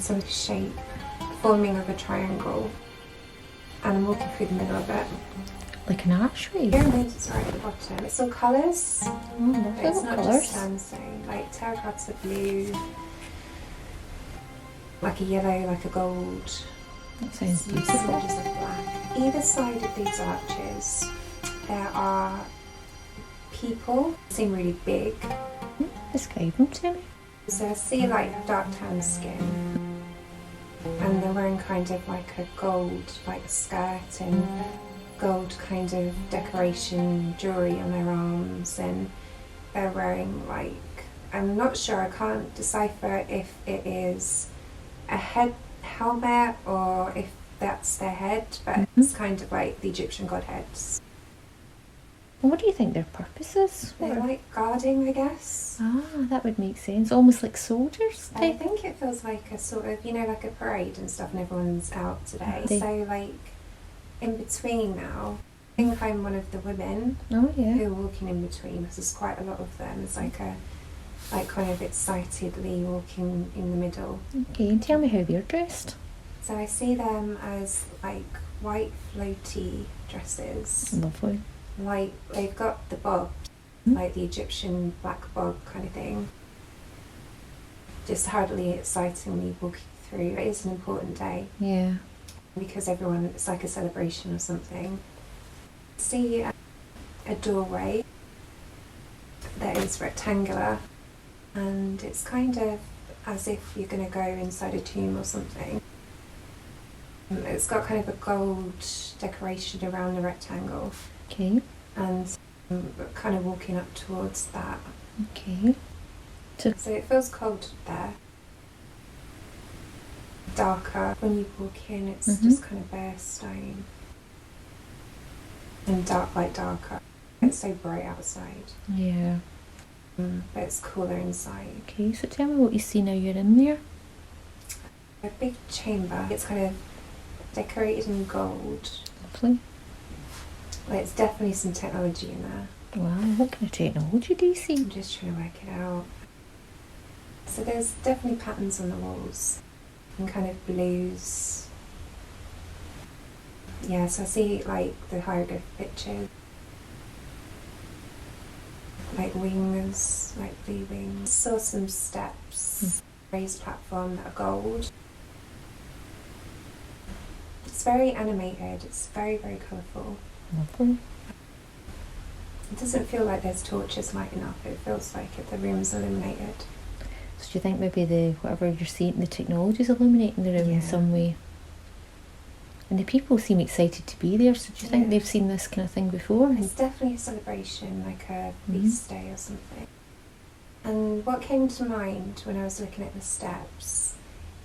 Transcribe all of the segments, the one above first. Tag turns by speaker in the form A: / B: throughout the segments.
A: some shape forming of a triangle, and I'm walking through the middle of it.
B: Like an archway?
A: Pyramid is right at the bottom. It's all colours.
B: Oh,
A: It's not
B: colours.
A: just sandstone. Like terracotta blue, like a yellow, like a gold.
B: That sounds
A: Some
B: beautiful.
A: smudges of black. Either side of these arches, there are people. They seem really big.
B: Describe them to me.
A: So I see like dark tan skin, and they're wearing kind of like a gold, like a skirt and gold kind of decoration jewellery on their arms, and they're wearing like, I'm not sure, I can't decipher if it is a head helmet or if that's their head, but it's kind of like the Egyptian godheads.
B: And what do you think their purpose is?
A: They're like guarding, I guess.
B: Ah, that would make sense. Almost like soldiers
A: I
B: type.
A: think it feels like a sort of, you know, like a parade and stuff, and everyone's out today.
B: They-
A: So like in between now, I think I'm one of the women
B: Oh yeah.
A: who are walking in between, because there's quite a lot of them. It's like kind of excitedly walking in the middle.
B: Okay, and tell me how they're dressed.
A: So I see them as like white floaty dresses.
B: Lovely.
A: Like they've got the bob, like the Egyptian black bob kind of thing. Just hardly excitingly walking through. It is an important day
B: Yeah.
A: because everyone, it's like a celebration or something. See a doorway that is rectangular, and it's kind of as if you're going to go inside a tomb or something. It's got kind of a gold decoration around the rectangle,
B: Okay.
A: and kind of walking up towards that.
B: Okay.
A: So it feels cold there. Darker. When you walk in, it's just kind of bare stone. And dark, like darker. It's so bright outside.
B: Yeah.
A: But it's cooler inside.
B: Okay, so tell me what you see now you're in there.
A: A big chamber. It's kind of decorated in gold.
B: Lovely.
A: Like, it's definitely some technology in there.
B: Wow, what kind of technology do you see?
A: I'm just trying to work it out. So there's definitely patterns on the walls and kind of blues. Yeah, so I see like the hieroglyph pictures. Like wings, like blue wings. Saw some steps, raised platform that are gold. It's very animated, it's very, very colourful.
B: Lovely.
A: It doesn't feel like there's torches lighting up, it feels like the room's illuminated.
B: So do you think maybe the whatever you're seeing, the technology's illuminating the room in some way? And the people seem excited to be there, so do you think they've seen this kind of thing before?
A: It's definitely a celebration, like a feast day or something. And what came to mind when I was looking at the steps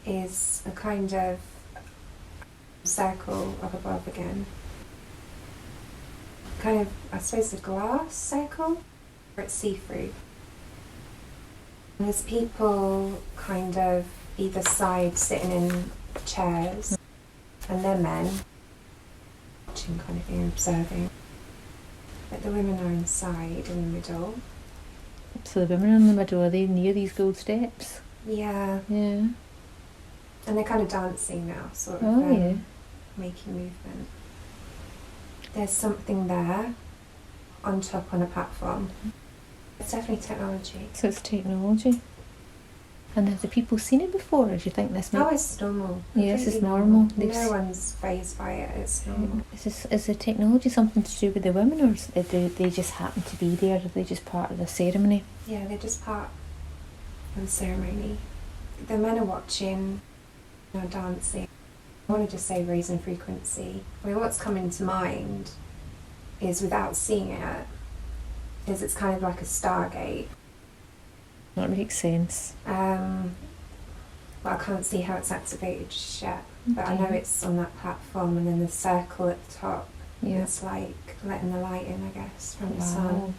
A: is a kind of circle up above again. Kind of, I suppose, a glass circle, or it's see-through. And there's people kind of either side sitting in chairs, and they're men, watching kind of thing, observing. But the women are inside in the middle.
B: So the women in the middle, are they near these gold steps?
A: Yeah,
B: Yeah.
A: and they're kind of dancing now, sort of making movement. There's something there on top on a platform. It's definitely technology.
B: So it's technology. And have the people seen it before, or do you think this might...
A: Oh, it's normal.
B: Yes, it's
A: Completely
B: normal.
A: No one's fazed by it, it's normal.
B: Is the technology something to do with the women, or do they just happen to be there? Are they just part of the ceremony?
A: Yeah, they're just part of the ceremony. The men are watching, dancing. I want to just say raising frequency. I mean, what's coming to mind is, without seeing it, is it's kind of like a Stargate.
B: That makes sense.
A: Well, I can't see how it's activated just yet, but I know it's on that platform, and then the circle at the top.
B: Yeah.
A: It's like letting the light in, I guess, from the sun.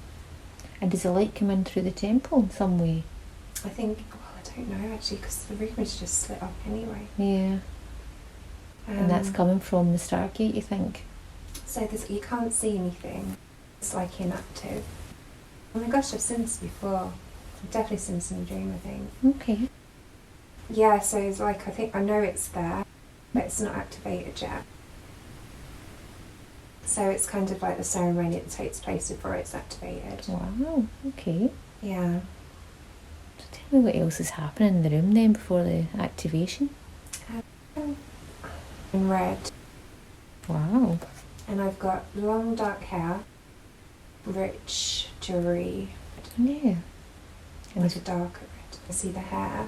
B: And does the light come in through the temple in some way?
A: I think, well, I don't know actually, because the room is just split up anyway.
B: Yeah. And that's coming from the Stargate, you think?
A: So you can't see anything. It's like inactive. Oh my gosh, I've seen this before. I've definitely seen this in a dream, I think.
B: Okay.
A: Yeah, so it's like, I know it's there, but it's not activated yet. So it's kind of like the ceremony that takes place before it's activated.
B: Wow, okay.
A: Yeah.
B: So tell me what else is happening in the room then before the activation.
A: In red.
B: Wow.
A: And I've got long dark hair, rich jewellery.
B: Yeah. And
A: Like a darker red. I see the hair.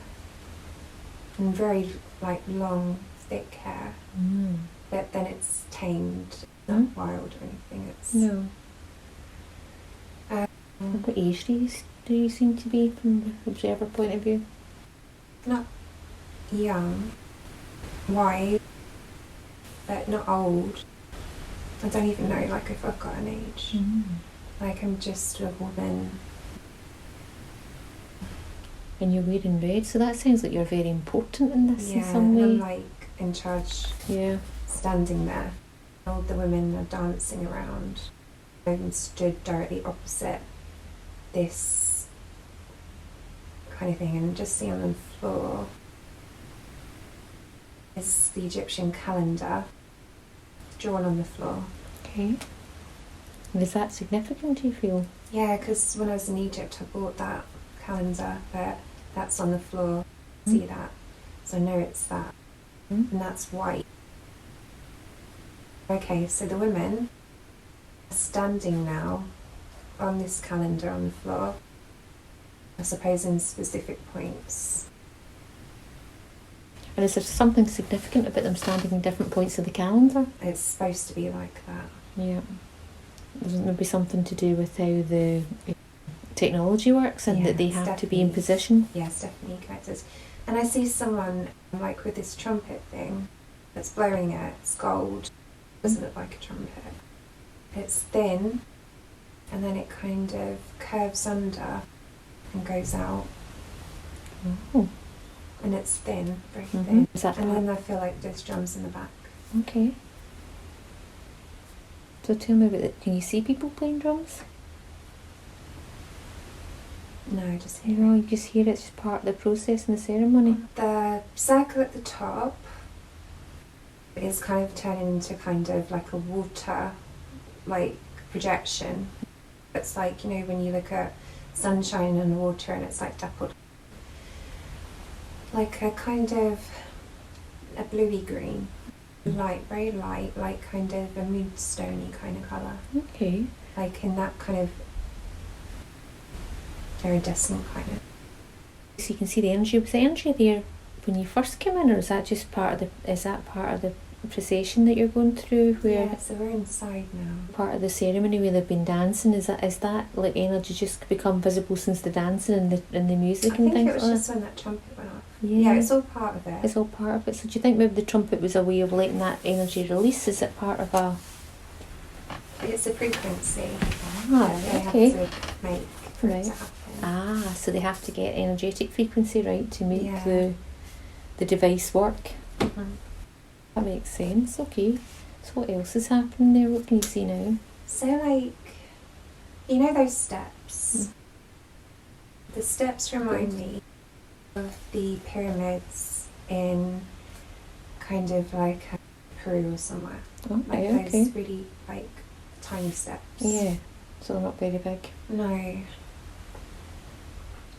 A: And very like long, thick hair. But then it's tamed, not wild or anything. It's
B: no. What age do you seem to be from the observer point of view?
A: not young, white, but not old. I don't even know like if I've got an age. Like I'm just a woman.
B: And you're wearing red, so that sounds like you're very important in this in
A: Yeah,
B: some way.
A: and I'm like in charge,
B: Yeah.
A: standing there. All the women are dancing around. I'm stood directly opposite this kind of thing, and just see on the floor is the Egyptian calendar drawn on the floor.
B: Okay. And is that significant, do you feel?
A: Yeah, because when I was in Egypt I bought that calendar, but that's on the floor. See that? So I know it's that. And that's white. Okay, so the women are standing now on this calendar on the floor, I suppose in specific points.
B: And is there something significant about them standing in different points of the calendar?
A: It's supposed to be like that.
B: Yeah. Isn't maybe something to do with how the technology works and
A: Yeah,
B: that they
A: it's
B: have to be in
A: definitely-
B: position?
A: Yes, definitely connected. And I see someone like with this trumpet thing that's blowing it. It's gold. Doesn't look like a trumpet. It's thin, and then it kind of curves under and goes out.
B: Oh.
A: And it's thin, very
B: Mhm.
A: thin.
B: Is that
A: And then I feel like there's drums in the back.
B: okay? So tell me about it. Can you see people playing drums?
A: No, I just hear
B: No, you just hear it's just part of the process in the ceremony.
A: the circle at the top is kind of turning into kind of like a water like projection. It's like, you know, when you look at sunshine and water and it's like dappled, like a kind of a bluey green, light, very light, like kind of a moonstony kind of colour,
B: Okay.
A: like in that kind of iridescent kind of.
B: So you can see the energy. Was the energy there when you first came in, or is that just part of the? Is that part of the procession that you're going through? Where
A: Yeah, so we're inside now.
B: part of the ceremony where they've been dancing? Is that like energy just become visible since the dancing and the music
A: I
B: and
A: think
B: things
A: it was
B: like
A: just
B: that?
A: when that trumpet went off.
B: Yeah.
A: Yeah, it's all part of it.
B: It's all part of it. So do you think maybe the trumpet was a way of letting that energy release? Is it part of a?
A: It's a frequency.
B: Ah,
A: They
B: okay.
A: have to make for it to
B: Right.
A: happen.
B: Ah, so they have to get energetic frequency right to make
A: Yeah.
B: the device work.
A: Mhm.
B: That makes sense. Okay. So what else is happening there? What can you see now?
A: So, like, you know those steps? The steps remind me of the pyramids in kind of like Peru or somewhere. Like
B: Okay,
A: those
B: okay.
A: really like tiny steps.
B: Yeah. So they're not very big.
A: No.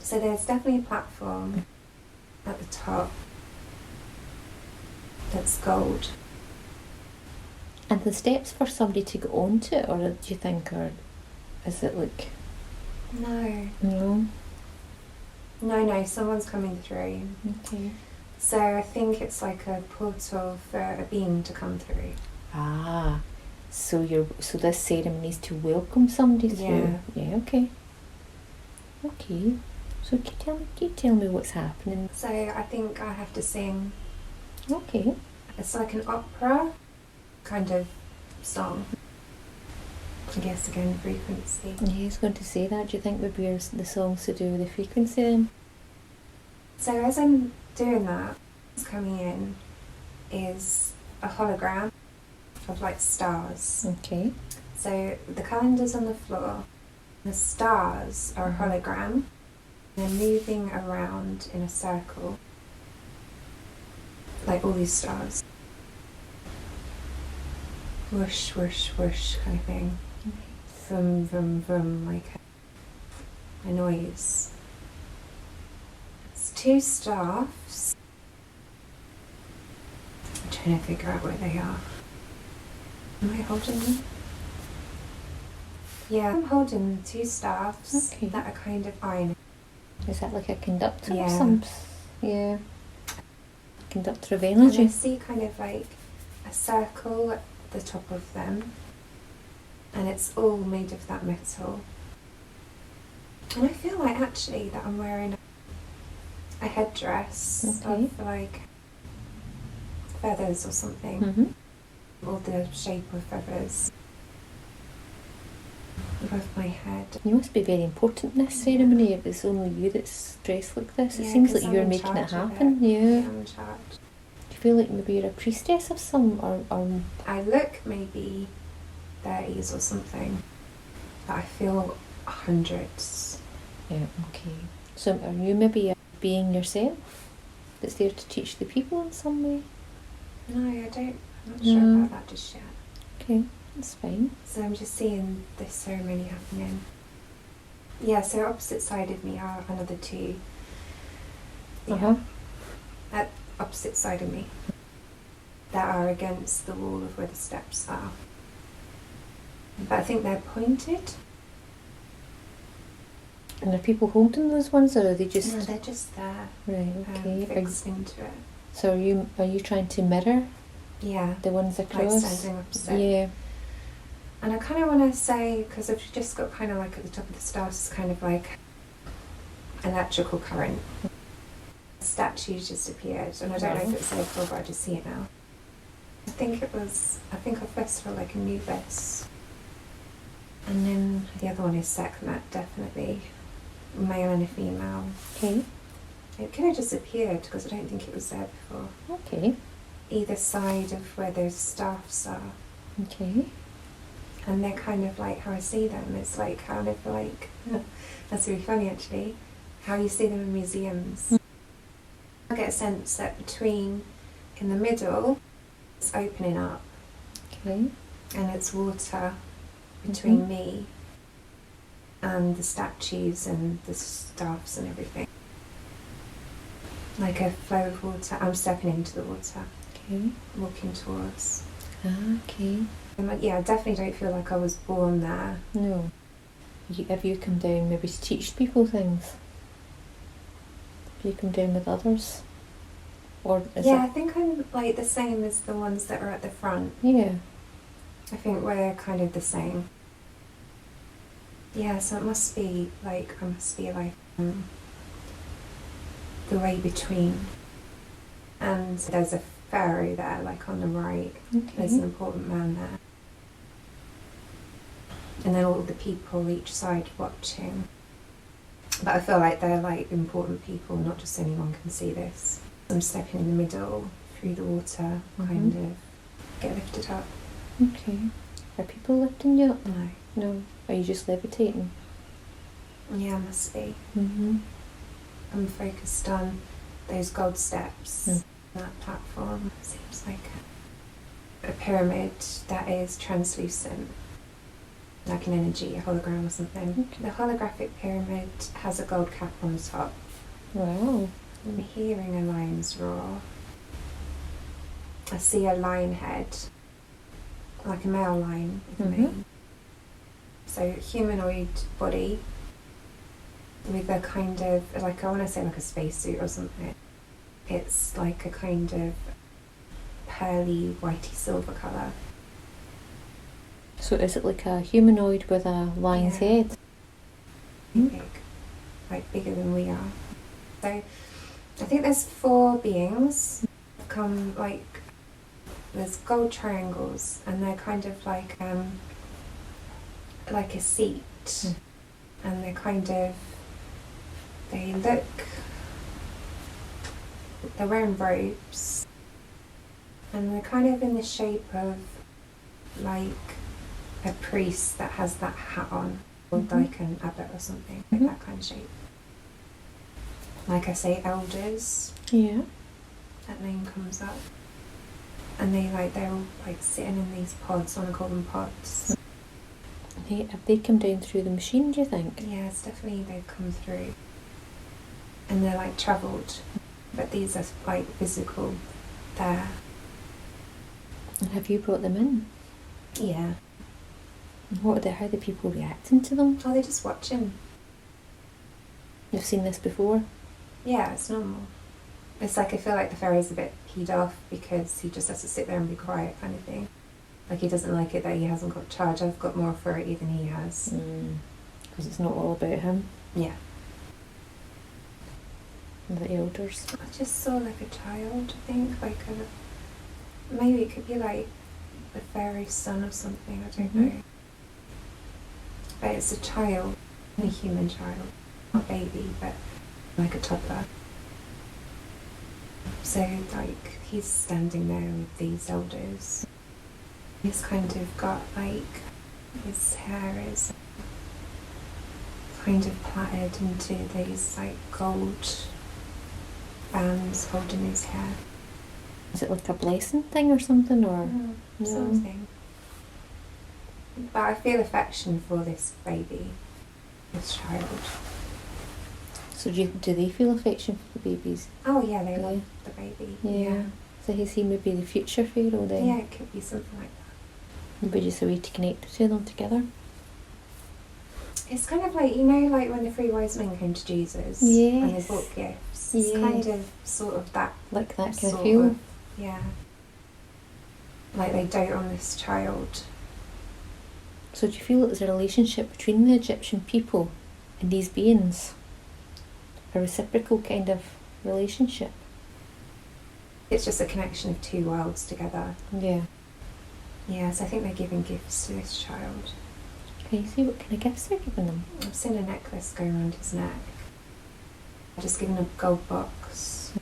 A: So there's definitely a platform at the top that's gold.
B: And the steps for somebody to go onto it, or do you think, or is it like
A: No.
B: no?
A: No, someone's coming through.
B: Okay.
A: So I think it's like a portal for a being to come through.
B: Ah. So this ceremony is to welcome somebody through. Yeah. Okay. Okay. So can you tell me what's happening?
A: So I think I have to sing.
B: Okay.
A: It's like an opera kind of song. I guess again, frequency.
B: Yeah, I was going to say that. Do you think maybe the song's to do with the frequency then?
A: So as I'm doing that, what's coming in is a hologram of like stars.
B: Okay.
A: So the calendar's on the floor. The stars are a hologram. They're moving around in a circle. like all these stars. Whoosh, whoosh, whoosh kind of thing. Vroom, vroom, vroom, like a noise. It's 2 staffs. I'm trying to figure out where they are. Am I holding them? Yeah, I'm holding 2 staffs that are kind of iron.
B: Is that like a conductor
A: Yeah.
B: of some? Yeah. Conductor of
A: And
B: energy.
A: I see kind of like a circle at the top of them, and it's all made of that metal. And I feel like actually that I'm wearing a headdress of like feathers or something, or the shape of feathers above my head.
B: You must be very important in this ceremony if it's only you that's dressed like this. It seems like you're making it happen. Yeah.
A: I'm in charge.
B: Do you feel like maybe you're a priestess of some, or
A: I look maybe 30s or something, but I feel hundreds.
B: Yeah, okay. So are you maybe a being yourself that's there to teach the people in some way?
A: No, I don't. I'm not sure about that just yet.
B: Okay, that's fine.
A: So I'm just seeing this ceremony happening. Yeah, so opposite side of me are another 2. Yeah. At opposite side of me. That are against the wall of where the steps are. But I think they're pointed.
B: And are people holding those ones, or are they just?
A: No, they're just there.
B: Right. Okay.
A: Fixed into it.
B: So are you trying to mirror?
A: Yeah.
B: The ones across.
A: Like standing opposite.
B: Yeah.
A: And I kind of want to say, because I've just got kind of like at the top of the stars, it's kind of like electrical current. The statues just appeared, and I don't know if it's there before, but I just see it now. I think I first saw like Anubis, and then the other one is Sekhmet, definitely. Male and a female.
B: Okay.
A: It kind of just appeared because I don't think it was there before.
B: Okay.
A: Either side of where those staffs are.
B: Okay.
A: And they're kind of like how I see them. It's like kind of like, that's really funny actually, how you see them in museums. I get a sense that in the middle, it's opening up.
B: Okay.
A: And it's water between me and the statues and the staffs and everything. Like a flow of water. I'm stepping into the water.
B: Okay.
A: Walking towards.
B: Okay.
A: Yeah, I definitely don't feel like I was born there.
B: No. Have you come down maybe to teach people things? Have you come down with others? Or is
A: I think I'm like the same as the ones that are at the front.
B: Yeah.
A: I think we're kind of the same. Yeah, so it must be like, the way between. And there's a pharaoh there, like on the right.
B: Okay.
A: There's an important man there. And then all the people each side watching. But I feel like they're like important people, not just anyone can see this. I'm stepping in the middle, through the water, kind of get lifted up.
B: Okay. Are people lifting you up?
A: No.
B: No. Are you just levitating?
A: Yeah, must be.
B: Mm-hmm.
A: I'm focused on those gold steps, that platform. Seems like a pyramid that is translucent, like an energy, a hologram or something.
B: Okay.
A: The holographic pyramid has a gold cap on top.
B: Wow.
A: I'm hearing a lion's roar. I see a lion head, like a male lion with a mane. So humanoid body with a kind of, like I want to say like a spacesuit or something. It's like a kind of pearly, whitey silver colour.
B: So is it like a humanoid with a lion's head?
A: Big, like bigger than we are. So I think there's 4 beings. Come like, there's gold triangles, and they're kind of like a seat, and they're kind of, they're wearing robes, and they're kind of in the shape of like a priest that has that hat on, or like an abbot or something, like that kind of shape. Like I say, elders.
B: Yeah.
A: that name comes up. And they're all like sitting in these pods. I want to call them pods.
B: Have they come down through the machine, do you think?
A: Yeah, it's definitely they've come through. And they're like travelled. But these are like physical there.
B: And have you brought them in?
A: Yeah.
B: And how are the people reacting to them?
A: Oh, they're just watching.
B: You've seen this before?
A: Yeah, it's normal. It's like I feel like the fairy's a bit peed off because he just has to sit there and be quiet kind of thing. Like he doesn't like it that he hasn't got charge. I've got more authority than he has.
B: Because it's not all about him.
A: Yeah.
B: And the elders.
A: I just saw like a child, I think. Like maybe it could be like the fairy's son or something, I don't know. But it's a child, a human child. Not a baby, but like a toddler. So like he's standing there with these elders. He's kind of got like his hair is kind of plaited into these like gold bands holding his hair.
B: Is it like a blessing thing or something, or no?
A: Something? But I feel affection for this baby, this child.
B: So do they feel affection for the babies?
A: Oh yeah, they love the baby.
B: Yeah. So is he maybe the future pharaoh then?
A: Yeah, it could be something like that.
B: Maybe just a way to connect the two of them together.
A: It's kind of like, you know, like when the three wise men came to Jesus and they brought gifts. It's kind of sort of that.
B: Like that kind of feel?
A: Yeah. Like they dote on this child.
B: So do you feel that there's a relationship between the Egyptian people and these beings? A reciprocal kind of relationship?
A: It's just a connection of two worlds together.
B: Yeah.
A: Yes, I think they're giving gifts to this child.
B: Can you see what kind of gifts they're giving them?
A: I've seen a necklace go around his neck. I've just given a gold box.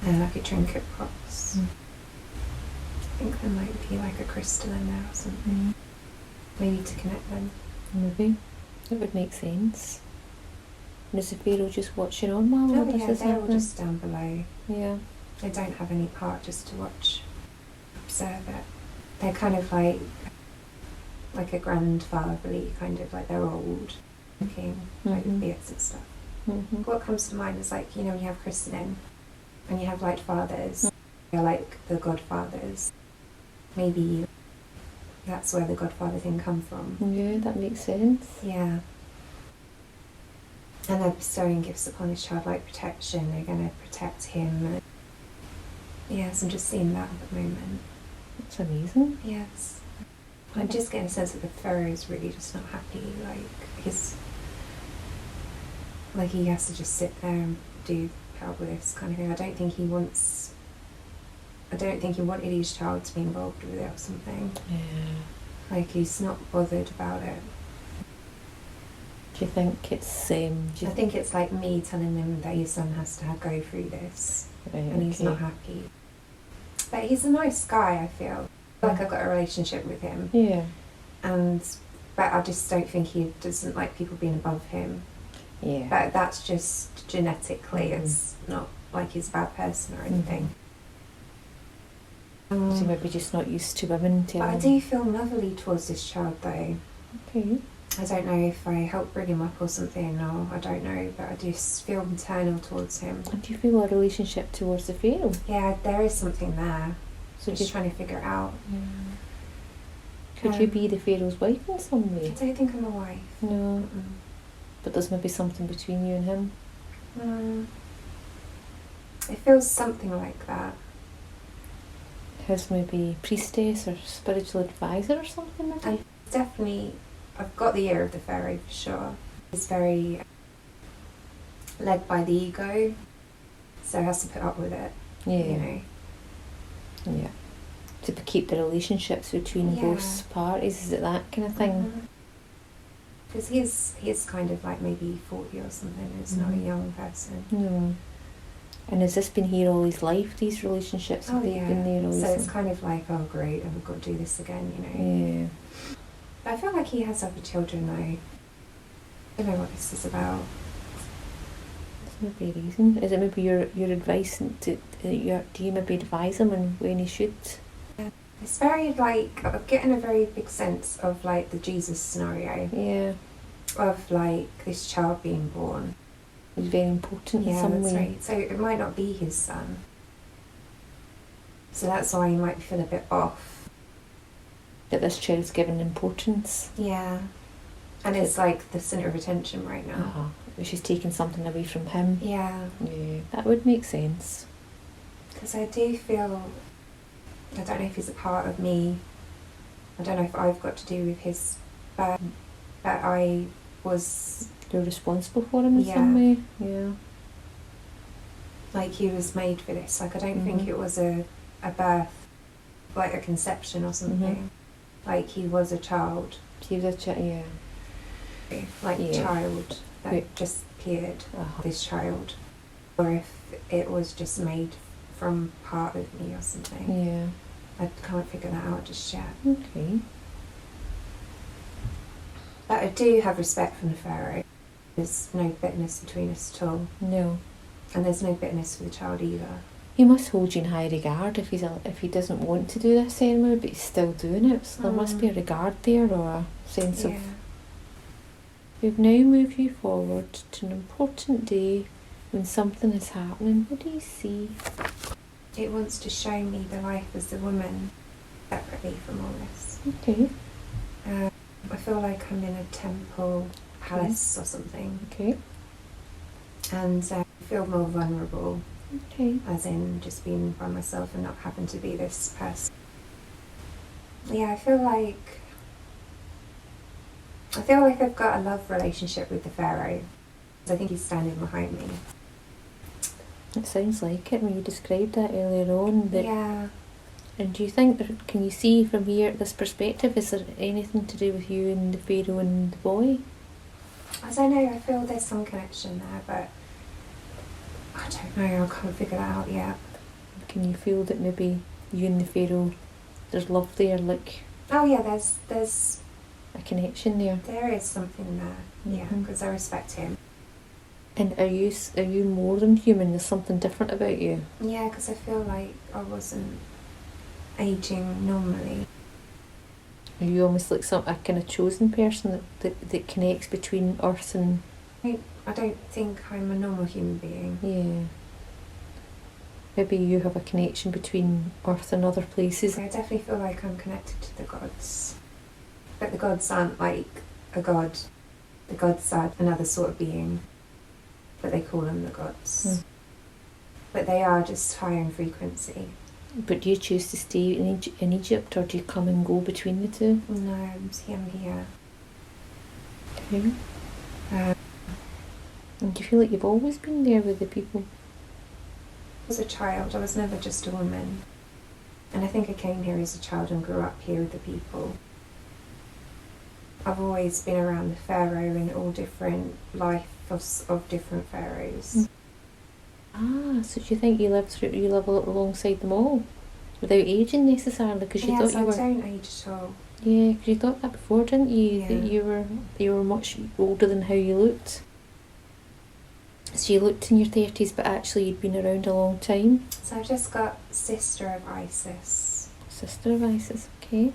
A: And like a trinket box. I think there might be like a crystal in there or something. Maybe to connect them.
B: Maybe. That would make sense. And is the pharaoh just watching on while all this is
A: they're all
B: happening?
A: just down below.
B: Yeah.
A: They don't have any part, just to watch, observe it. They're kind of like a grandfatherly, kind of like they're old looking, like with beards and stuff. What comes to mind is like, you know, when you have christening and you have like fathers, they're like the godfathers. Maybe that's where the godfather thing come from.
B: Yeah, that makes sense.
A: Yeah. And they're bestowing gifts upon his child, like protection. They're going to protect him. Yes, I'm just seeing that at the moment.
B: That's amazing.
A: Yes. I'm just getting a sense that the pharaoh is really just not happy. Like he has to just sit there and do this kind of thing. I don't think he wanted his child to be involved with it or something.
B: Yeah.
A: Like he's not bothered about it.
B: Do you think it's
A: I think it's like me telling him that his son has to go through this, and he's not happy. But he's a nice guy, I feel. Like I've got a relationship with him.
B: Yeah.
A: But I just don't think he doesn't like people being above him.
B: Yeah.
A: But that's just genetically. It's not like he's a bad person or anything.
B: So maybe just not used to women.
A: But I do feel motherly towards this child, though.
B: Okay.
A: I don't know if I helped bring him up or something, or I don't know, but I just feel maternal towards him.
B: And do you feel a relationship towards the pharaoh?
A: Yeah, there is something there.
B: So
A: just trying to figure it out.
B: Could you be the pharaoh's wife in some way?
A: I don't think I'm a wife.
B: No. But there's maybe something between you and him?
A: It feels something like that.
B: His maybe priestess or spiritual advisor or something maybe?
A: I've got the ear of the pharaoh for sure. He's very led by the ego, so has to put up with it.
B: Yeah.
A: You know.
B: Yeah. To keep the relationships between both parties, is it that kind of thing?
A: Because he's kind of like maybe 40 or something. He's not a young person.
B: No. And has this been here all his life, these relationships? Have they been there all his life?
A: So it's kind of like, oh great, I've got to do this again, you know.
B: Yeah.
A: But I feel like he has other children though. I don't know what this is about.
B: Maybe a reason. Is it maybe your advice do you maybe advise him on when he should?
A: It's very like, I'm getting a very big sense of like the Jesus scenario.
B: Yeah.
A: Of like this child being born.
B: It's very important in some way.
A: Right. So it might not be his son. So that's why he might feel a bit off.
B: That this child's given importance.
A: Yeah. And it's like the centre of attention right now.
B: She's taking something away from him.
A: Yeah.
B: Yeah, that would make sense.
A: Because I do feel, I don't know if he's a part of me. I don't know if I've got to do with his birth, but I was...
B: You're responsible for him in some way? Yeah.
A: Like he was made for this. Like I don't think it was a birth, like a conception or something. Like he was a child.
B: He was a child, yeah.
A: Like a child that just appeared, this child. Or if it was just made from part of me or something.
B: Yeah.
A: I can't figure that out just yet.
B: Okay.
A: But I do have respect for the Pharaoh. There's no bitterness between us at all.
B: No.
A: And there's no bitterness for the child either.
B: He must hold you in high regard if he doesn't want to do this ceremony, but he's still doing it. So there must be a regard there, or a sense of... We've now moved you forward to an important day when something is happening. What do you see?
A: It wants to show me the life as a woman separately from all this.
B: Okay.
A: I feel like I'm in a temple, palace or something.
B: Okay.
A: And I feel more vulnerable.
B: Okay.
A: As in just being by myself and not having to be this person. Yeah, I feel like I've got a love relationship with the Pharaoh. I think he's standing behind me.
B: It sounds like it when you described that earlier on.
A: Yeah.
B: And do you think, can you see from here, this perspective, is there anything to do with you and the Pharaoh and the boy?
A: I don't know, I feel there's some connection there, but I don't know, I can't figure that out yet.
B: Can you feel that maybe you and the Pharaoh, there's love there, like...
A: Oh yeah, there's
B: a connection there.
A: There is something there, yeah, because I respect him.
B: And are you more than human? There's something different about you?
A: Yeah, because I feel like I wasn't aging normally.
B: Are you almost like a kind of chosen person that connects between Earth and...
A: I don't think I'm a normal human being.
B: Yeah. Maybe you have a connection between Earth and other places.
A: I definitely feel like I'm connected to the gods. But the gods aren't like a god. The gods are another sort of being. But they call them the gods. But they are just higher in frequency.
B: But do you choose to stay in Egypt, or do you come and go between the two?
A: No, I'm here.
B: Okay. And do you feel like you've always been there with the people?
A: As a child, I was never just a woman. And I think I came here as a child and grew up here with the people. I've always been around the Pharaoh and all different life of different pharaohs.
B: So do you think you live alongside them all? Without aging necessarily? Because you thought you were...
A: I don't age at all.
B: Yeah, because you thought that before, didn't you?
A: Yeah.
B: That you were much older than how you looked. So you looked in your 30s, but actually you'd been around a long time.
A: So I've just got Sister of Isis.
B: Sister of Isis, okay.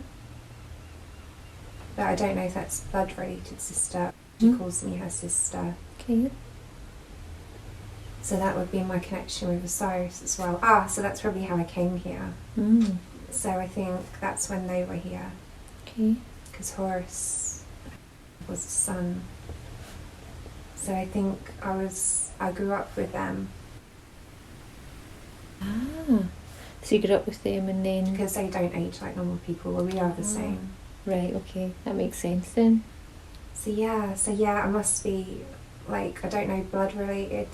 A: But I don't know if that's blood-related sister. She calls me her sister.
B: Okay.
A: So that would be my connection with Osiris as well. So that's probably how I came here. So I think that's when they were here.
B: Okay.
A: Because Horus was a son. So I think I grew up with them.
B: So you grew up with them and then...
A: Because they don't age like normal people, well we are the same.
B: Right, okay, that makes sense then.
A: So yeah, I must be, like, I don't know, blood related.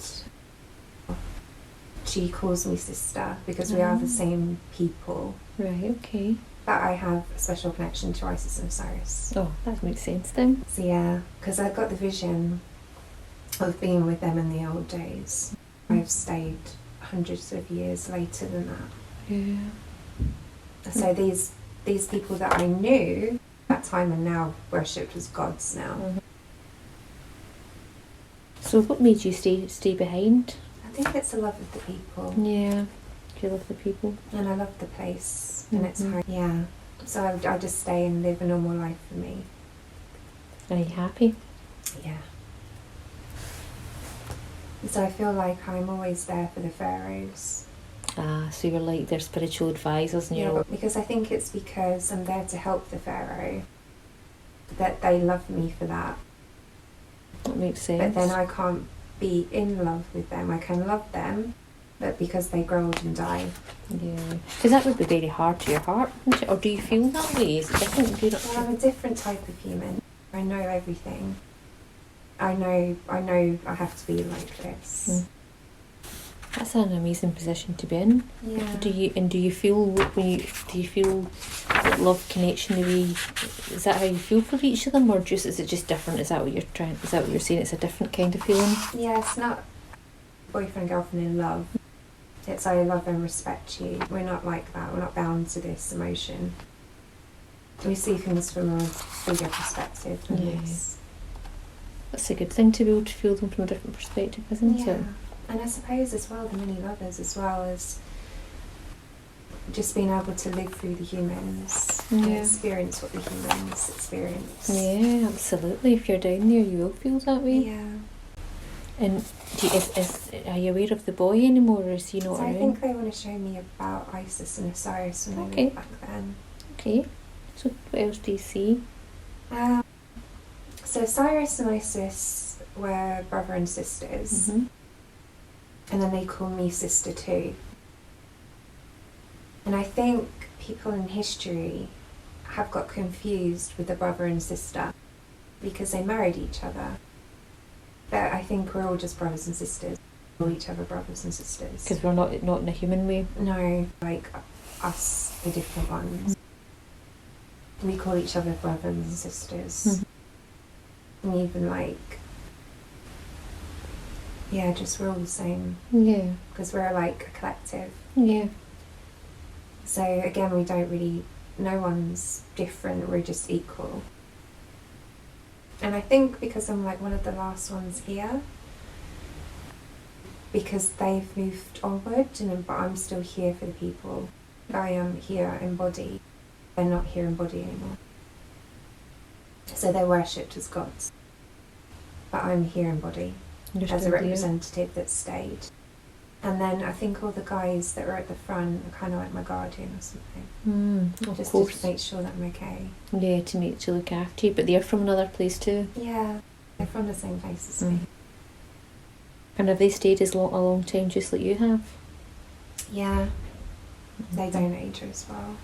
A: She calls me sister because we are the same people.
B: Right, okay.
A: But I have a special connection to Isis and Osiris.
B: Oh, that makes sense then.
A: So yeah, because I got the vision of being with them in the old days. I've stayed hundreds of years later than that.
B: Yeah.
A: So these people that I knew at that time are now worshipped as gods now.
B: So what made you stay behind?
A: I think it's the love of the people.
B: Yeah, you love the people.
A: And I love the place and it's
B: Mhm.
A: home. Yeah. So I just stay and live a normal life for me.
B: Are you happy?
A: Yeah. So I feel like I'm always there for the pharaohs.
B: Ah, so you're like their spiritual advisors and you're...
A: Because I think it's because I'm there to help the pharaoh that they love me for that.
B: That makes sense.
A: But then I can't be in love with them. I can love them, but because they grow old and die.
B: Yeah. Because that would be very hard to your heart, wouldn't it? Or do you feel that way? Is it different? Do you not
A: Well, I'm a different type of human. I know everything. I know I have to be like this.
B: Mm. That's an amazing position to be in.
A: Yeah.
B: Do you feel that love connection the way, is that how you feel for each of them, or is it just different? Is that what you're saying? It's a different kind of feeling?
A: Yeah, it's not boyfriend girlfriend in love. It's I love and respect you. We're not like that. We're not bound to this emotion. We see things from a bigger perspective than this.
B: That's a good thing to be able to feel them from a different perspective, isn't it?
A: And I suppose as well the many lovers as well as just being able to live through the humans and experience what the humans experience.
B: Yeah, absolutely. If you're down there, you will feel that way.
A: Yeah.
B: And are you aware of the boy anymore, or is he not
A: So
B: around?
A: I think they want to show me about Isis and Osiris when I went back then.
B: Okay. So what else do you see?
A: So Osiris and Isis were brother and sisters.
B: Mm-hmm.
A: And then they call me sister too. And I think people in history have got confused with the brother and sister because they married each other. But I think we're all just brothers and sisters. We call each other brothers and sisters.
B: Because we're not in a human way.
A: No, like us, the different ones. We call each other brothers and sisters. And even like, just we're all the same.
B: Yeah.
A: Because we're like a collective.
B: Yeah.
A: So again, we don't really, no one's different, we're just equal. And I think because I'm like one of the last ones here, because they've moved onward, but I'm still here for the people. I am here in body, they're not here in body anymore. So they're worshipped as gods. But I'm here in body as a representative that stayed. And then I think all the guys that were at the front are kind of like my guardian or something. Just to make sure that I'm okay.
B: Yeah, to look after you. But they're from another place too.
A: Yeah, they're from the same place as me.
B: And have they stayed a long time just like you have?
A: Yeah, they don't age as well.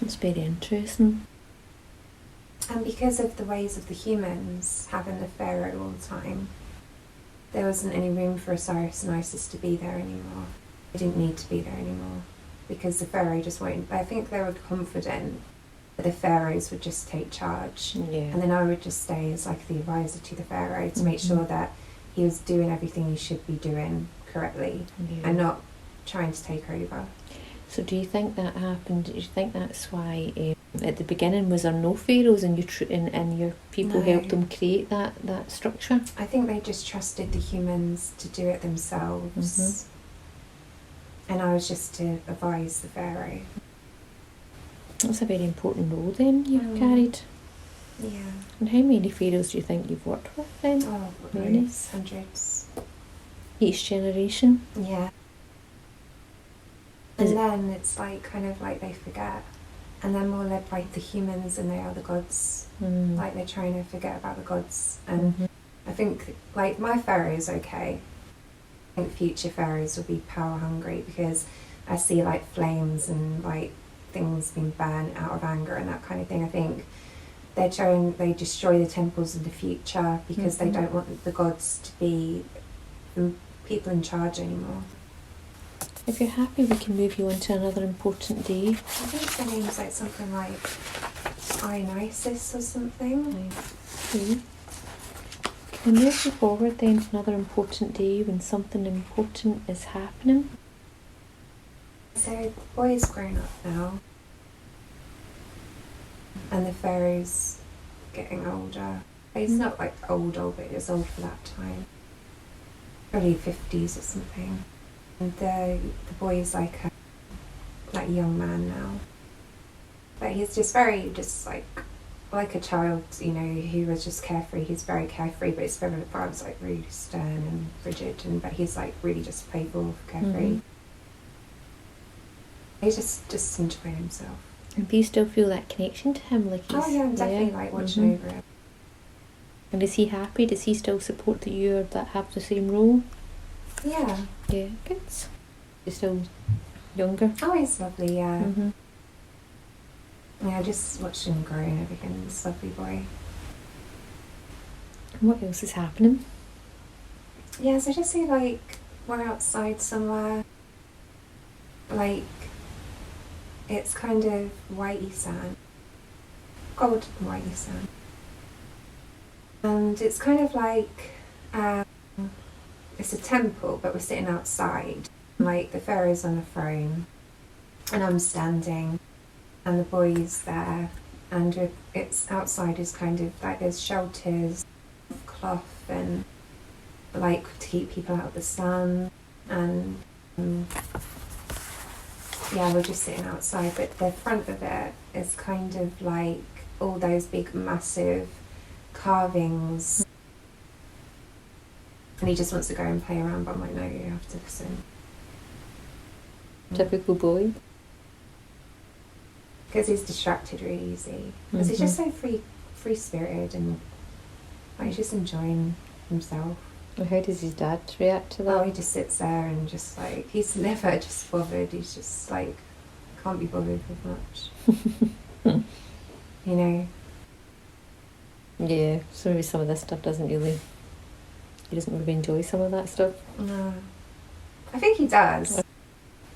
B: That's very interesting.
A: And because of the ways of the humans having the pharaoh all the time, there wasn't any room for Osiris and Isis to be there anymore. They didn't need to be there anymore because the pharaoh just won't. I think they were confident that the pharaohs would just take charge, and then I would just stay as like the advisor to the pharaoh to make sure that he was doing everything he should be doing correctly and not trying to take over.
B: So do you think that happened? Do you think that's why at the beginning was there no pharaohs and your people helped them create that structure?
A: I think they just trusted the humans to do it themselves. And I was just to advise the pharaoh.
B: That's a very important role then you've carried.
A: Yeah.
B: And how many pharaohs do you think you've worked with then?
A: Oh, many? Hundreds.
B: Each generation?
A: Yeah. And then it's like kind of like they forget. And they're more led by the humans and they are the gods. Like they're trying to forget about the gods. And I think like my pharaoh is okay. I think future pharaohs will be power hungry because I see like flames and like things being burned out of anger and that kind of thing. I think they destroy the temples in the future because they don't want the gods to be the people in charge anymore.
B: If you're happy, we can move you on to another important day.
A: I think her name's like something like Ionisis or something.
B: Okay. Can we move you forward then to another important day when something important is happening?
A: So the boy's grown up now. And the pharaoh's getting older. But he's not like old, but he was old for that time. Probably 50s or something. And the boy is like a young man now. But he's just very, like a child, you know, who was just carefree. He's very carefree, but his father's like really stern and rigid, but he's like really just playful, carefree. He's just enjoying himself.
B: And do you still feel that connection to him? Like he's,
A: I'm definitely like watching over him.
B: And is he happy? Does he still support that you that have the same role?
A: Yeah.
B: Yeah, good. He's still younger.
A: Oh, he's lovely, yeah. Yeah, just watching him grow and everything. He's a lovely boy.
B: And what else is happening?
A: Yeah, so just see like we're outside somewhere. Like it's kind of whitey sand. Gold and whitey sand. And it's kind of like it's a temple, but we're sitting outside. Like the pharaoh's on a throne and I'm standing and the boy's there, and it's outside is kind of like there's shelters of cloth and like to keep people out of the sun, and yeah, we're just sitting outside, but the front of it is kind of like all those big massive carvings, and he just wants to go and play around, but I'm like, no, you have to listen.
B: Typical boy.
A: Because he's distracted really easy. Because he's just so free spirited, and like, he's just enjoying himself.
B: Well, how does his dad react to that?
A: Oh, he just sits there and just like, he's never just bothered. He's just like, can't be bothered with much. You know?
B: Yeah, so maybe some of this stuff he doesn't really enjoy some of that stuff.
A: No. I think he does.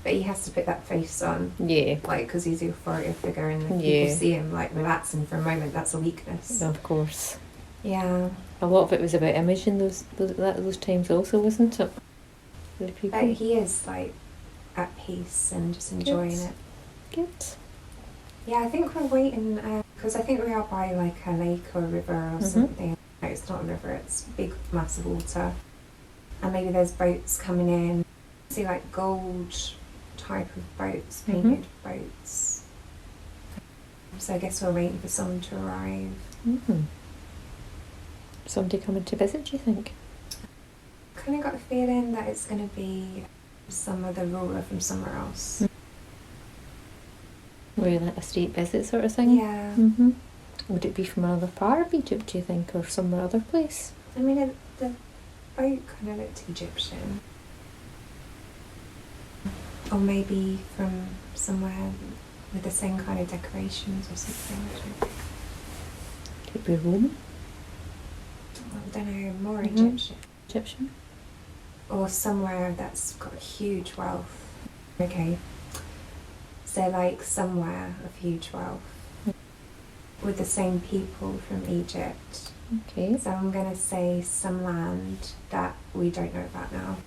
A: But he has to put that face on. Yeah. Like, because he's the authoritative figure, and if people see him like relaxing for a moment, that's a weakness.
B: Of course.
A: Yeah.
B: A lot of it was about image in those times also, wasn't it?
A: But he is like at peace and just enjoying it.
B: Good.
A: Yeah, I think we're waiting, because I think we are by like a lake or a river or something. No, it's not a river, it's big, massive water. And maybe there's boats coming in. I see like gold type of boats, painted boats. So I guess we're waiting for someone to arrive.
B: Somebody coming to visit, do you think?
A: Kind of got a feeling that it's going to be some other ruler from somewhere else.
B: Where like a state visit sort of thing?
A: Yeah.
B: Would it be from another part of Egypt, do you think, or somewhere other place?
A: I mean, the boat kind of looked Egyptian. Or maybe from somewhere with the same kind of decorations or something.
B: Could be Roman?
A: I don't know, more Egyptian.
B: Egyptian?
A: Or somewhere that's got huge wealth. Okay. So like somewhere of huge wealth. With the same people from Egypt.
B: Okay.
A: So I'm going to say some land that we don't know about now.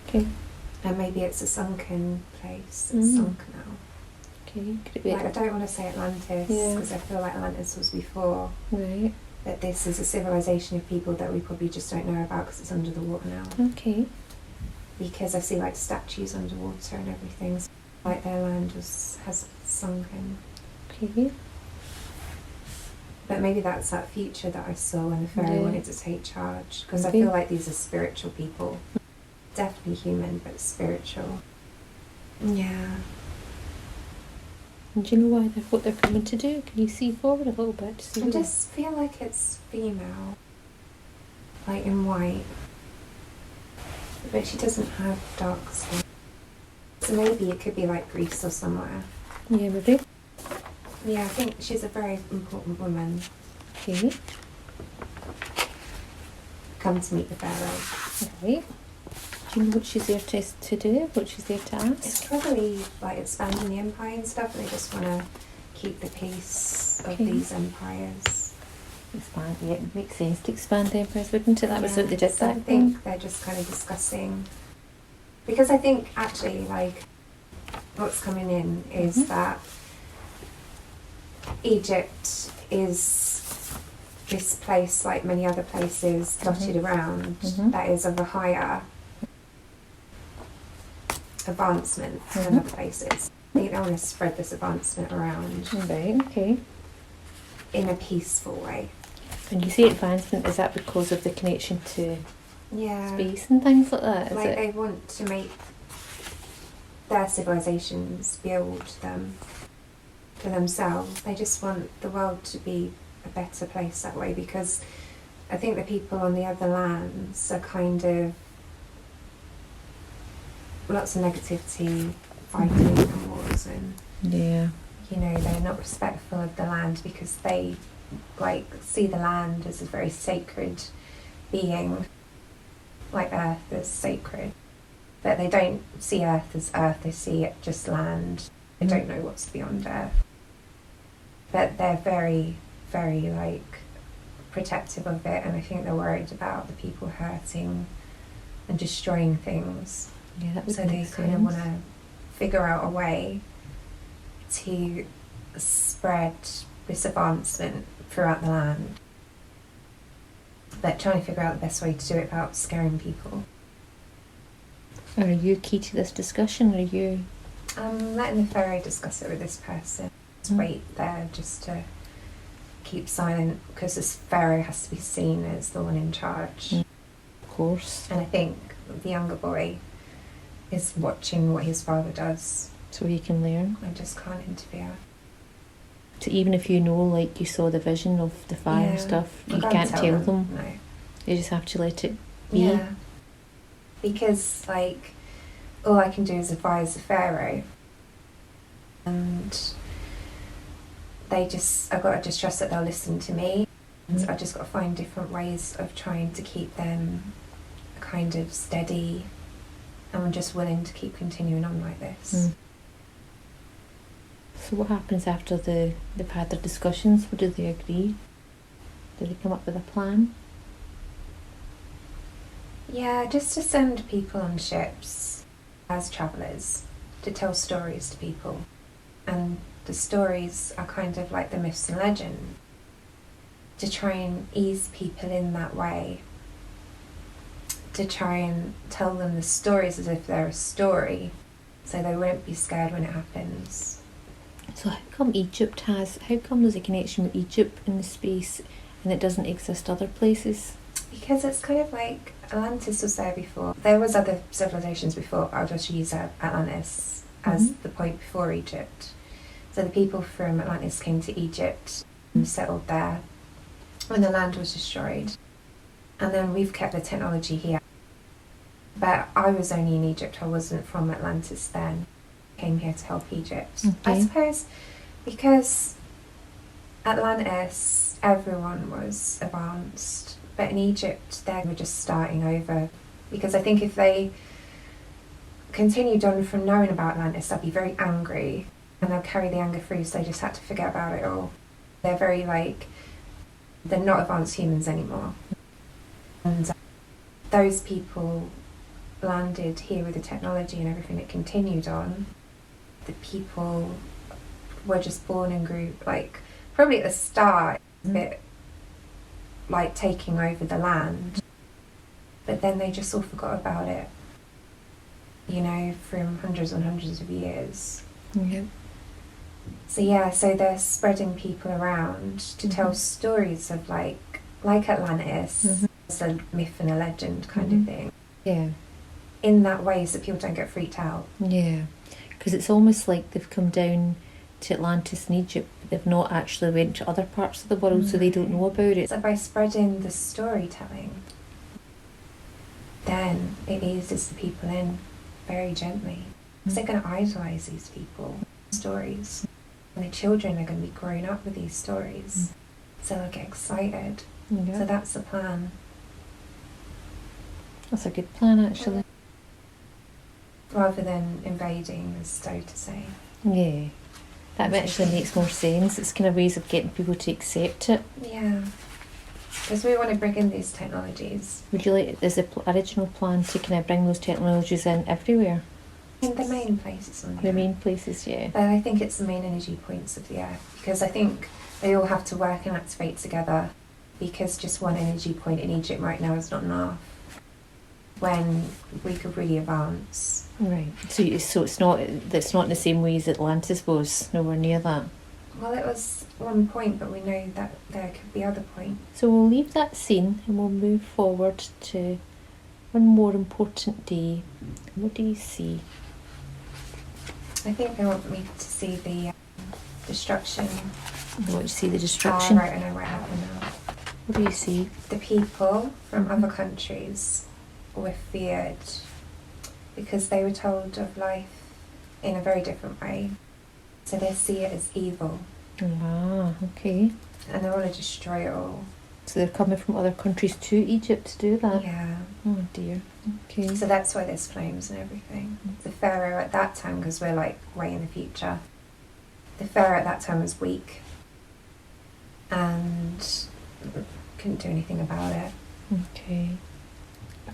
B: Okay.
A: And maybe it's a sunken place. It's sunk now.
B: Okay. Could it be?
A: Like, I don't want to say Atlantis, because I feel like Atlantis was before.
B: Right.
A: That this is a civilization of people that we probably just don't know about because it's under the water now.
B: Okay.
A: Because I see like statues underwater and everything. So, like their land has sunken.
B: Okay.
A: But maybe that's that future that I saw when the pharaoh wanted to take charge. Because I
B: Okay.
A: feel like these are spiritual people. Definitely human, but spiritual. Yeah.
B: And do you know what they're coming to do? Can you see forward a little bit to see?
A: I just feel like it's female. Like in white. But she doesn't have dark skin. So maybe it could be like Greece or somewhere.
B: Yeah, maybe.
A: Yeah, I think she's a very important woman.
B: Okay.
A: Come to meet the pharaoh.
B: Right. Do you know what she's there to do? What she's there to ask?
A: It's probably like expanding the empire and stuff, and they just want to keep the peace of these empires.
B: Expand, yeah, it makes sense to expand the empires, wouldn't it? That was what they did
A: so
B: back
A: I
B: then.
A: think they're just kind of discussing. Because I think actually, like, what's coming in is that Egypt is this place, like many other places dotted around, that is of a higher advancement than other places. I think they want to spread this advancement around.
B: Right, okay.
A: In a peaceful way.
B: When you say advancement, is that because of the connection to
A: Yeah.
B: space and things like that?
A: Like they want to make their civilizations build them for themselves. They just want the world to be a better place that way, because I think the people on the other lands are kind of lots of negativity, fighting and wars, and you know, they're not respectful of the land because they like see the land as a very sacred being, like Earth is sacred, but they don't see Earth as Earth, they see it just land. They don't know what's beyond Earth, but they're very, very like protective of it, and I think they're worried about the people hurting and destroying things.
B: Yeah, that would
A: so
B: make
A: they
B: sense.
A: kind of want to figure out a way to spread this advancement throughout the land, but trying to figure out the best way to do it without scaring people.
B: Are you key to this discussion? Are you?
A: I'm letting the pharaoh discuss it with this person. Just wait there just to keep silent, because this pharaoh has to be seen as the one in charge.
B: Of course.
A: And I think the younger boy is watching what his father does.
B: So he can learn.
A: I just can't interfere.
B: So even if you know, like you saw the vision of the fire and stuff, you can't tell them.
A: No.
B: You just have to let it be.
A: Yeah. Because, like, all I can do is advise the pharaoh. And I've got to just trust that they'll listen to me. And I've just got to find different ways of trying to keep them kind of steady. And I'm just willing to keep continuing on like this.
B: So what happens after they've had their discussions? What do they agree? Do they come up with a plan?
A: Yeah, just to send people on ships as travellers to tell stories to people. And the stories are kind of like the myths and legends, to try and ease people in that way, to try and tell them the stories as if they're a story, so they won't be scared when it happens.
B: So how come there's a connection with Egypt in the space and it doesn't exist other places?
A: Because it's kind of like Atlantis was there before. There was other civilizations before, but I'll just use Atlantis as the point before Egypt. So the people from Atlantis came to Egypt and settled there when the land was destroyed. And then we've kept the technology here. But I was only in Egypt, I wasn't from Atlantis then. I came here to help Egypt.
B: Okay.
A: I suppose because Atlantis, everyone was advanced. But in Egypt, they were just starting over. Because I think if they continued on from knowing about Atlantis, they'd be very angry. And they'll carry the anger through, so they just had to forget about it all. They're very they're not advanced humans anymore. And those people landed here with the technology and everything that continued on. The people were just born and grew, probably at the start, a bit taking over the land, but then they just all forgot about it, from hundreds and hundreds of years. So they're spreading people around to tell stories of like Atlantis, it's a myth and a legend kind of thing.
B: Yeah.
A: In that way, so people don't get freaked out.
B: Yeah, because it's almost like they've come down to Atlantis and Egypt, but they've not actually went to other parts of the world, so they don't know about it.
A: So by spreading the storytelling, then it eases the people in very gently. Because they're going to idolise these people, stories. And the children are going to be grown up with these stories. So they'll get excited.
B: Yeah.
A: So that's the plan.
B: That's a good plan, actually.
A: Rather than invading, as so to say.
B: Yeah. That actually makes more sense. It's kind of ways of getting people to accept it.
A: Yeah. Because we want to bring in these technologies.
B: Would you like, is the original plan to kind of bring those technologies in everywhere?
A: In the main places on
B: The main places, yeah.
A: But I think it's the main energy points of the Earth, because I think they all have to work and activate together because just one energy point in Egypt right now is not enough, when we could really advance.
B: Right. So it's not in the same way as Atlantis was. Nowhere near that.
A: Well, it was one point, but we know that there could be other points.
B: So we'll leave that scene and we'll move forward to one more important day. What do you see?
A: I think they want me to see the destruction.
B: You want to see the destruction?
A: Right, I know where it happened now.
B: What do you see?
A: The people from other countries were feared because they were told of life in a very different way. So they see it as evil.
B: Ah, okay.
A: And they want to destroy it all.
B: So they're coming from other countries to Egypt to do that?
A: Yeah.
B: Oh dear. Okay.
A: So that's why there's flames and everything. The pharaoh at that time, because we're like way in the future, the pharaoh at that time was weak and couldn't do anything about it.
B: Okay.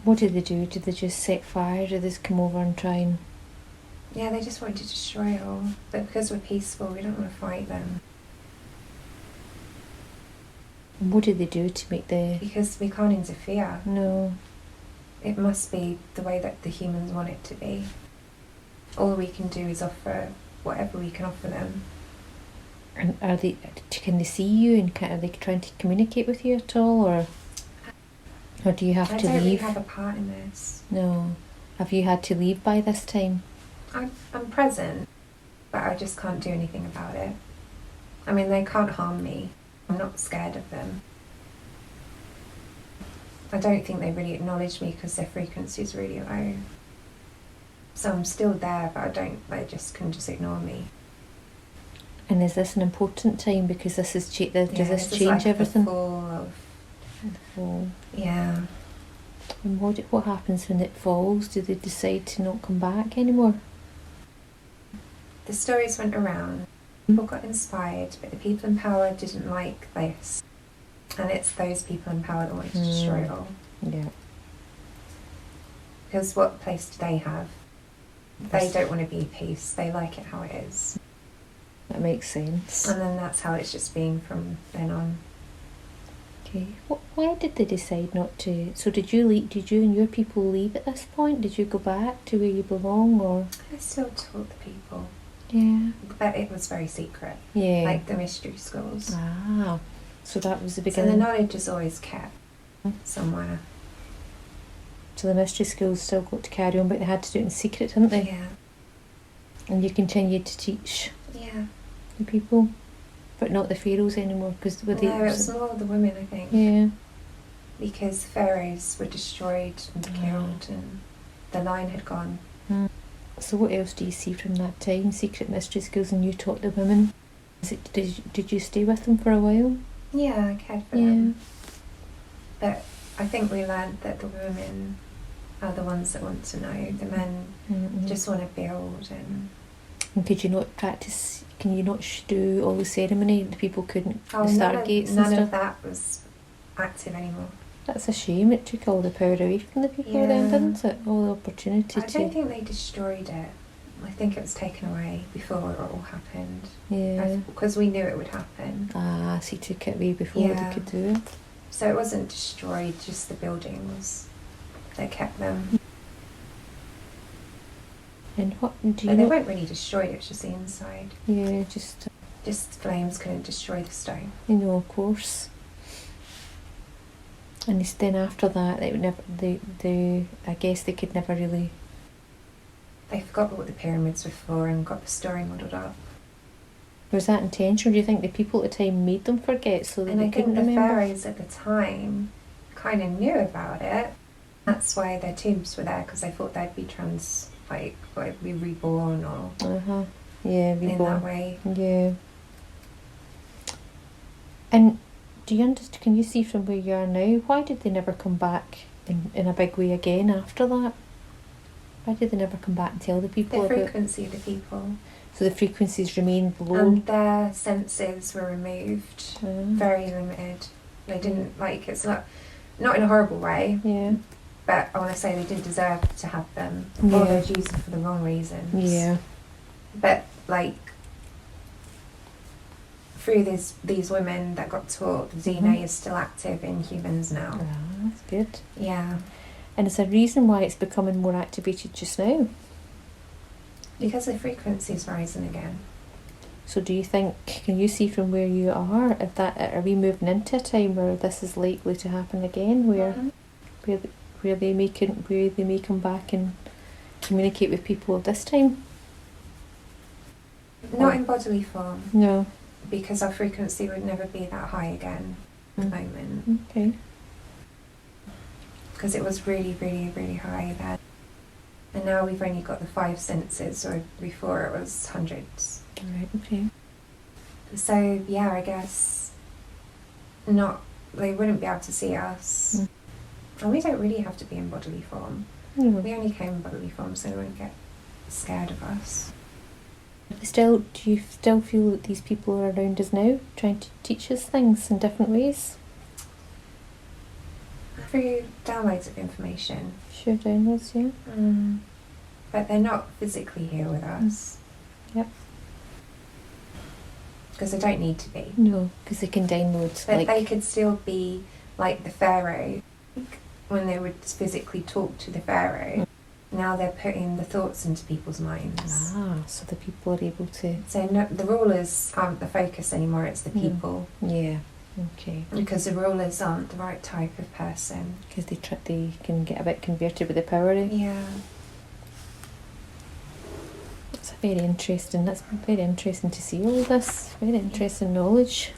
B: What did they do? Did they just set fire? Did they just come over and try and...
A: Yeah, they just wanted to destroy it all. But because we're peaceful, we don't want to fight them.
B: What did they do to make the...
A: Because we can't interfere.
B: No.
A: It must be the way that the humans want it to be. All we can do is offer whatever we can offer them.
B: And can they see you and are they trying to communicate with you at all, or do you have to leave?
A: I don't really have a part in this.
B: No. Have you had to leave by this time?
A: I'm present, but I just can't do anything about it. I mean, they can't harm me. I'm not scared of them. I don't think they really acknowledge me because their frequency is really low. So I'm still there, but they just can just ignore me.
B: And is this an important time because this is does this change
A: like
B: everything?
A: The fall of... Yeah.
B: And what happens when it falls? Do they decide to not come back anymore?
A: The stories went around. People got inspired, but the people in power didn't like this. And it's those people in power that wanted to destroy it all.
B: Yeah.
A: Because what place do they have? They don't want to be peace. They like it how it is.
B: That makes sense.
A: And then that's how it's just been from then on.
B: Okay. Why did they decide not to? So did you and your people leave at this point? Did you go back to where you belong, or?
A: I still taught the people.
B: Yeah.
A: But it was very secret.
B: Yeah.
A: Like the mystery schools.
B: Ah. So that was the beginning.
A: So the knowledge is always kept somewhere.
B: So the mystery schools still got to carry on, but they had to do it in secret, didn't they?
A: Yeah.
B: And you continued to teach
A: Yeah.
B: the people, but not the pharaohs anymore, because
A: No, it was more the women, I think.
B: Yeah.
A: Because pharaohs were destroyed and killed, and the line had gone.
B: So what else do you see from that time? Secret mystery schools, and you taught the women. Did you stay with them for a while?
A: Yeah, I cared for them. But I think we learned that the women are the ones that want to know. The men just want to build.
B: And could you not practice? Can you not do all the ceremony? The people couldn't. The Stargates and stuff.
A: None of that was active anymore.
B: That's a shame. It took all the power away from the people then, didn't it? All the opportunity
A: I don't think they destroyed it. I think it was taken away before it all happened.
B: Yeah.
A: Because we knew it would happen.
B: Ah, so you took it away before they could do it.
A: So it wasn't destroyed, just the buildings that kept them.
B: And what do you
A: But
B: know?
A: they weren't really destroyed, it was just the inside.
B: Yeah, just
A: flames couldn't destroy the stone.
B: of course. And then after that, it would never. I guess they could never really.
A: They forgot what the pyramids were for and got the story modelled up.
B: Was that intentional? Do you think the people at the time made them forget so that they couldn't remember?
A: And I think the pharaohs at the time kind of knew about it. That's why their tombs were there, because they thought they'd be be reborn or
B: yeah, reborn.
A: In that way.
B: Yeah. And do you understand? Can you see from where you are now? Why did they never come back in a big way again after that? Why did they never come back and tell the people
A: The
B: about?
A: frequency of the people.
B: So the frequencies remained low.
A: And their senses were removed. Very limited. They didn't it's not in a horrible way.
B: Yeah.
A: But I want to say they didn't deserve to have them. Or they'd use them for the wrong reasons.
B: Yeah.
A: But through these women that got taught, the DNA is still active in humans now.
B: Ah, that's good.
A: Yeah.
B: And it's a reason why it's becoming more activated just now.
A: Because the frequency's rising again.
B: So do you think, can you see from where you are, if that, are we moving into a time where this is likely to happen again, where they may come back and communicate with people this time?
A: Not in bodily form.
B: No.
A: Because our frequency would never be that high again at the moment.
B: Okay.
A: Because it was really, really, really high then. And now we've only got the 5 senses, or before it was hundreds.
B: Right, okay.
A: So, yeah, I guess they wouldn't be able to see us. And we don't really have to be in bodily form. We only came in bodily form so they wouldn't get scared of us.
B: Do you still feel that these people are around us now, trying to teach us things in different ways?
A: Through downloads of information.
B: Sure, downloads, yeah.
A: But they're not physically here with us.
B: Yep.
A: Because they don't need to be.
B: No, because they can download.
A: But they could still be like the pharaoh. When they would physically talk to the pharaoh, now they're putting the thoughts into people's minds.
B: Ah, so the people are able to...
A: So no, the rulers aren't the focus anymore, it's the people.
B: Yeah, okay.
A: Because the rulers aren't the right type of person.
B: Because they can get a bit converted with the power.
A: Yeah.
B: That's very interesting to see all this. Very interesting knowledge.